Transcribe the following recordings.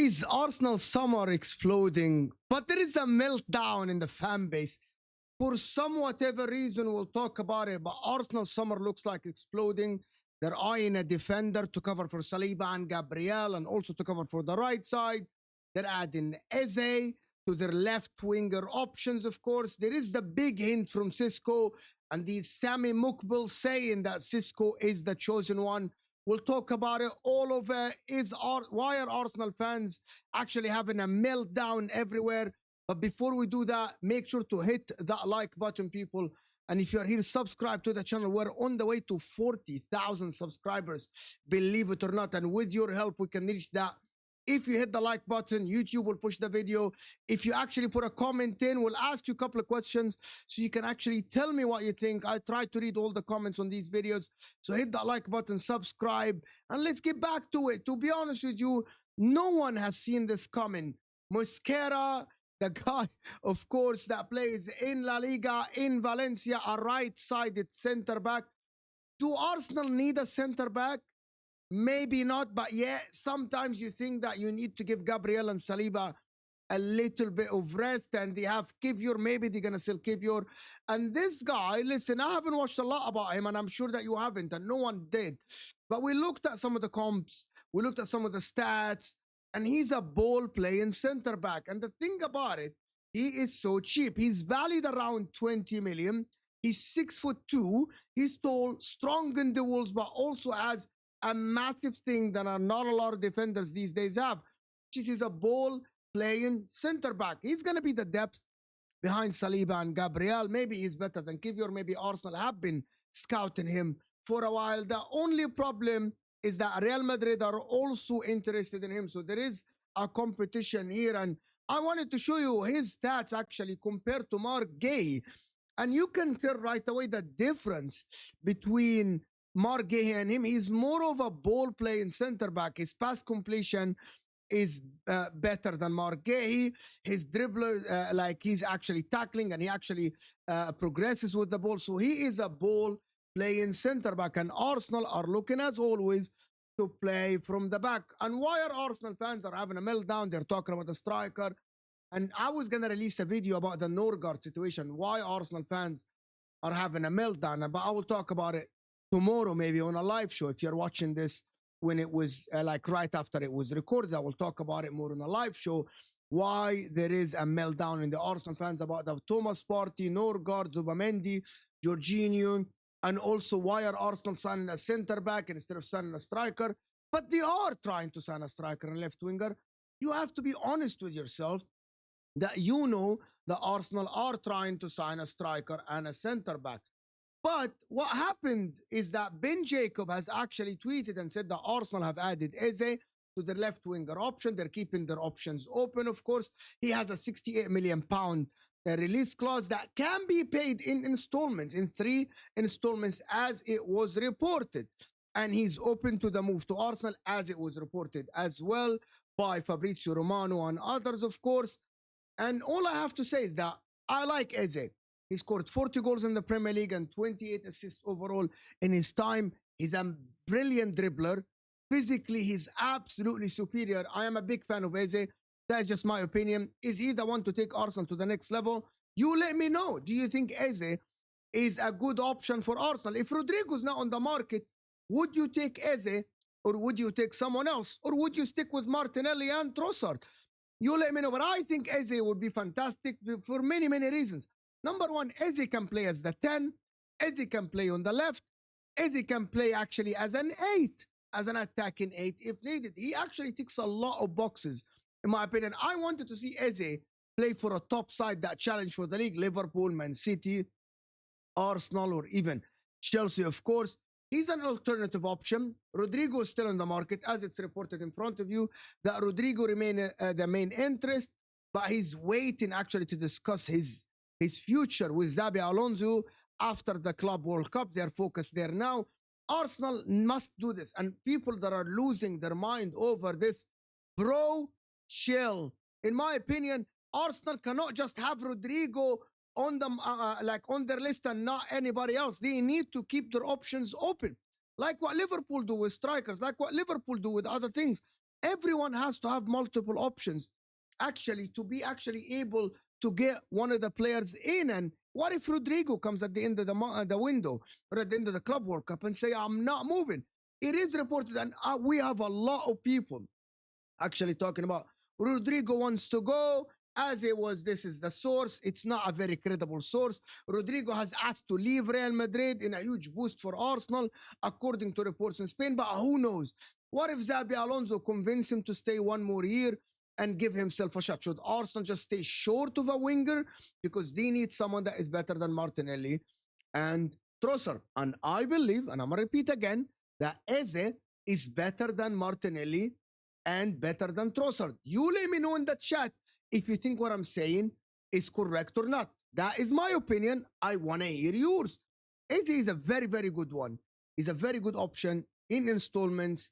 Is Arsenal summer exploding? But there is a meltdown in the fan base. For some whatever reason, we'll talk about it. But Arsenal summer looks like exploding. They're eyeing a defender to cover for Saliba and Gabriel, and also to cover for the right side. They're adding Eze to their left winger options, of course. There is the big hint from Sesko and the Sami Mokbel saying that Sesko is the chosen one. We'll talk about it all over. Why are Arsenal fans actually having a meltdown everywhere? But before we do that, make sure to hit that like button, people. And if you're here, subscribe to the channel. We're on the way to 40,000 subscribers, believe it or not. And with your help, we can reach that. If you hit the like button, YouTube will push the video. If you actually put a comment in, we'll ask you a couple of questions so you can actually tell me what you think. I try to read all the comments on these videos. So hit that like button, subscribe, and let's get back to it. To be honest with you, no one has seen this coming. Mosquera, the guy, of course, that plays in La Liga, in Valencia, a right-sided centre-back. Do Arsenal need a centre-back? Maybe not, but yeah, sometimes you think that you need to give Gabriel and Saliba a little bit of rest, and they have Kivior. Maybe they're going to sell Kivior. And this guy, listen, I haven't watched a lot about him, and I'm sure that you haven't, and no one did. But we looked at some of the comps, we looked at some of the stats, and he's a ball-playing centre-back. And the thing about it, he is so cheap. He's valued around 20 million. He's 6'2". He's tall, strong in the walls, but also has a massive thing that not a lot of defenders these days have, which is a ball-playing centre-back. He's going to be the depth behind Saliba and Gabriel. Maybe he's better than Kivior. Maybe Arsenal have been scouting him for a while. The only problem is that Real Madrid are also interested in him. So there is a competition here. And I wanted to show you his stats actually compared to Mark Gay. And you can tell right away the difference between Mark Gay and him. He's more of a ball-playing centre-back. His pass completion is better than Mark Gay. His dribbler, like he's actually tackling and he actually progresses with the ball. So he is a ball-playing centre-back. And Arsenal are looking, as always, to play from the back. And why are Arsenal fans are having a meltdown? They're talking about the striker. And I was going to release a video about the Norgard situation, why Arsenal fans are having a meltdown. But I will talk about it tomorrow, maybe on a live show. If you're watching this when it was like right after it was recorded, I will talk about it more on a live show, why there is a meltdown in the Arsenal fans about the Thomas Partey, Norgard, Zubamendi, Jorginho, and also why are Arsenal signing a centre-back instead of signing a striker. But they are trying to sign a striker and left winger. You have to be honest with yourself that you know that Arsenal are trying to sign a striker and a centre-back. But what happened is that Ben Jacob has actually tweeted and said that Arsenal have added Eze to their left winger option. They're keeping their options open, of course. He has a £68 million release clause that can be paid in installments, in 3 installments, as it was reported. And he's open to the move to Arsenal, as it was reported as well by Fabrizio Romano and others, of course. And all I have to say is that I like Eze. He scored 40 goals in the Premier League and 28 assists overall in his time. He's a brilliant dribbler. Physically, he's absolutely superior. I am a big fan of Eze. That's just my opinion. Is he the one to take Arsenal to the next level? You let me know. Do you think Eze is a good option for Arsenal? If Rodrygo's not on the market, would you take Eze or would you take someone else? Or would you stick with Martinelli and Trossard? You let me know. But I think Eze would be fantastic for many, many reasons. Number one, Eze can play as the 10. Eze can play on the left. Eze can play actually as an 8, as an attacking 8 if needed. He actually ticks a lot of boxes, in my opinion. I wanted to see Eze play for a top side that challenge for the league. Liverpool, Man City, Arsenal, or even Chelsea, of course. He's an alternative option. Rodrygo is still on the market, as it's reported in front of you, that Rodrygo remain the main interest, but he's waiting actually to discuss his future with Xabi Alonso after the Club World Cup. They're focused there now. Arsenal must do this. And people that are losing their mind over this, bro, chill. In my opinion, Arsenal cannot just have Rodrygo on them, like on their list and not anybody else. They need to keep their options open, like what Liverpool do with strikers, like what Liverpool do with other things. everyone has to have multiple options actually to be actually able to get one of the players in. And what if Rodrygo comes at the end of the window or at the end of the Club World Cup and say, I'm not moving? It is reported, and we have a lot of people actually talking about Rodrygo wants to go. As it was, this is the source. It's not a very credible source. Rodrygo has asked to leave Real Madrid in a huge boost for Arsenal, according to reports in Spain. But who knows? What if Xabi Alonso convince him to stay one more year and give himself a shot? Should Arsenal just stay short of a winger because they need someone that is better than Martinelli and Trossard? And I believe, and I'm going to repeat again, that Eze is better than Martinelli and better than Trossard. You let me know in the chat if you think what I'm saying is correct or not. That is my opinion. I want to hear yours. Eze is a very, very good one. He's a very good option in installments.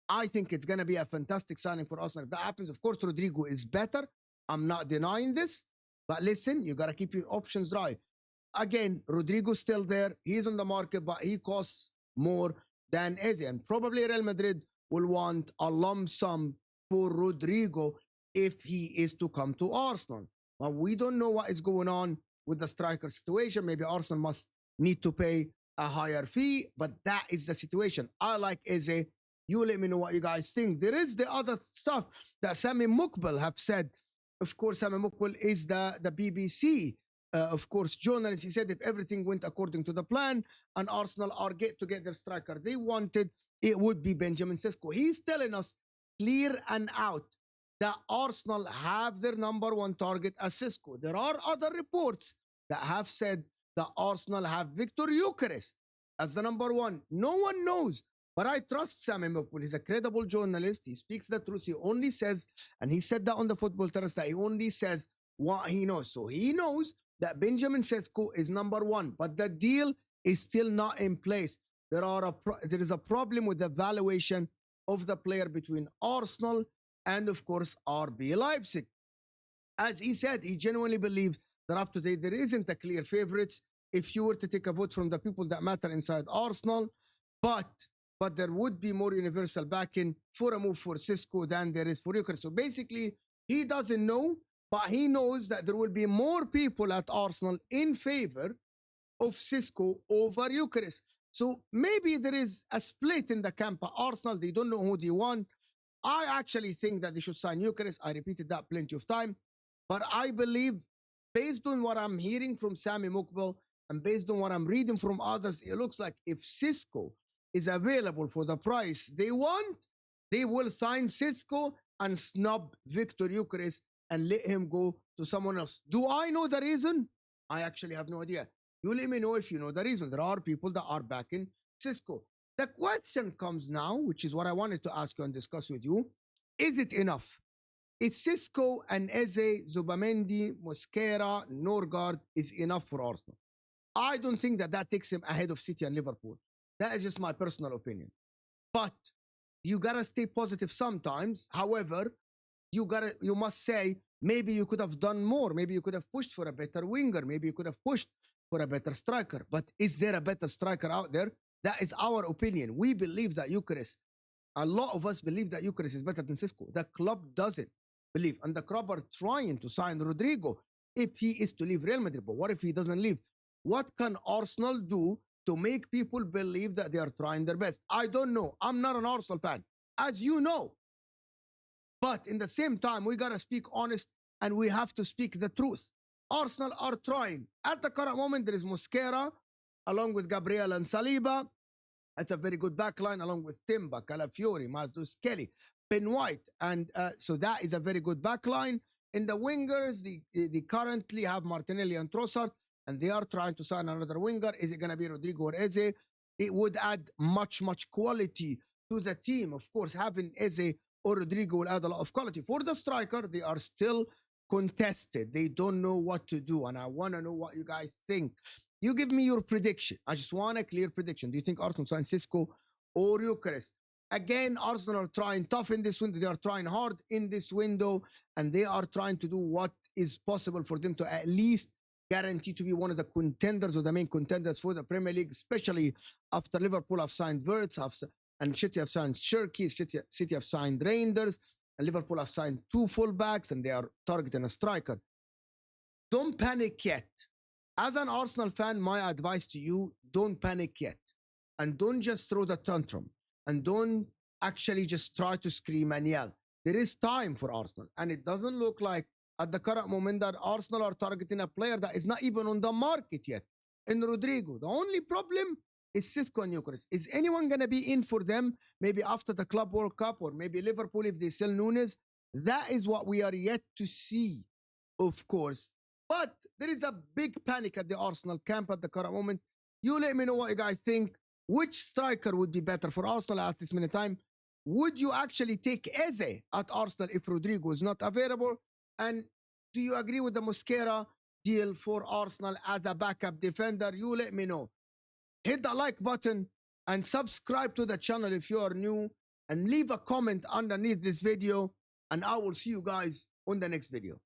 I think it's going to be a fantastic signing for Arsenal. If that happens, of course, Rodrygo is better. I'm not denying this. But listen, you got to keep your options dry. Again, Rodrygo's still there. He's on the market, but he costs more than Eze. And probably Real Madrid will want a lump sum for Rodrygo if he is to come to Arsenal. But we don't know what is going on with the striker situation. Maybe Arsenal must need to pay a higher fee, but that is the situation. I like Eze. You let me know what you guys think. There is the other stuff that Sami Mokbel have said. Of course, Sami Mokbel is the BBC, of course, journalist. He said if everything went according to the plan and Arsenal are to get their striker they wanted, it would be Benjamin Sesko. He's telling us clear and out that Arsenal have their number one target as Sesko. There are other reports that have said that Arsenal have Victor Gyokeres as the number one. No one knows. But I trust Sami Mokbel. He's a credible journalist. He speaks the truth. He only says, and he said that on the Football Terrace, that he only says what he knows. So he knows that Benjamin Sesko is number one, but the deal is still not in place. There is a problem with the valuation of the player between Arsenal and, of course, RB Leipzig. As he said, he genuinely believes that up to date there isn't a clear favorites if you were to take a vote from the people that matter inside Arsenal, but there would be more universal backing for a move for Sesko than there is for Gyokeres. So basically, he doesn't know, but he knows that there will be more people at Arsenal in favor of Sesko over Gyokeres. So maybe there is a split in the camp at Arsenal. They don't know who they want. I actually think that they should sign Gyokeres. I repeated that plenty of time. But I believe, based on what I'm hearing from Sami Mokbel and based on what I'm reading from others, it looks like if Sesko is available for the price they want, they will sign Sesko and snub Victor Gyokeres and let him go to someone else. Do I know the reason? I actually have no idea. You let me know if you know the reason. There are people that are backing Sesko. The question comes now, which is what I wanted to ask you and discuss with you. Is it enough? Is Sesko and Eze, Zubamendi, Mosquera, Norgard is enough for Arsenal? I don't think that takes him ahead of City and Liverpool. That is just my personal opinion. But you gotta stay positive sometimes. However, you must say, maybe you could have done more. Maybe you could have pushed for a better winger. Maybe you could have pushed for a better striker. But is there a better striker out there? That is our opinion. We believe that Gyokeres, a lot of us believe that Gyokeres is better than Sesko. The club doesn't believe. And the club are trying to sign Rodrygo if he is to leave Real Madrid. But what if he doesn't leave? What can Arsenal do to make people believe that they are trying their best? I don't know. I'm not an Arsenal fan, as you know. But in the same time, we got to speak honest and we have to speak the truth. Arsenal are trying. At the current moment, there is Mosquera, along with Gabriel and Saliba. That's a very good backline, along with Timber, Calafiori, Mazdus Kelly, Ben White. And so that is a very good backline. In the wingers, they currently have Martinelli and Trossard, and they are trying to sign another winger. Is it going to be Rodrygo or Eze? It would add much quality to the team. Of course, having Eze or Rodrygo will add a lot of quality. For the striker, they are still contested. They don't know what to do, and I want to know what you guys think. You give me your prediction. I just want a clear prediction. Do you think Arsenal signs Sesko or Gyokeres? Again, Arsenal are trying tough in this window. They are trying hard in this window, and they are trying to do what is possible for them to at least guarantee to be one of the contenders or the main contenders for the Premier League, especially after Liverpool have signed Wirtz, and City have signed Shirky, City have signed Reinders, and Liverpool have signed 2 fullbacks, and they are targeting a striker. Don't panic yet. As an Arsenal fan, my advice to you, don't panic yet. And don't just throw the tantrum. And don't actually just try to scream and yell. There is time for Arsenal. And it doesn't look like at the current moment that Arsenal are targeting a player that is not even on the market yet. In Rodrygo. The only problem is Sesko and Gyokeres. Is anyone going to be in for them? Maybe after the Club World Cup, or maybe Liverpool if they sell Nunes? That is what we are yet to see, of course. But there is a big panic at the Arsenal camp at the current moment. You let me know what you guys think. Which striker would be better for Arsenal at this minute time? Would you actually take Eze at Arsenal if Rodrygo is not available? And do you agree with the Mosquera deal for Arsenal as a backup defender? You let me know. Hit the like button and subscribe to the channel if you are new, and leave a comment underneath this video, and I will see you guys on the next video.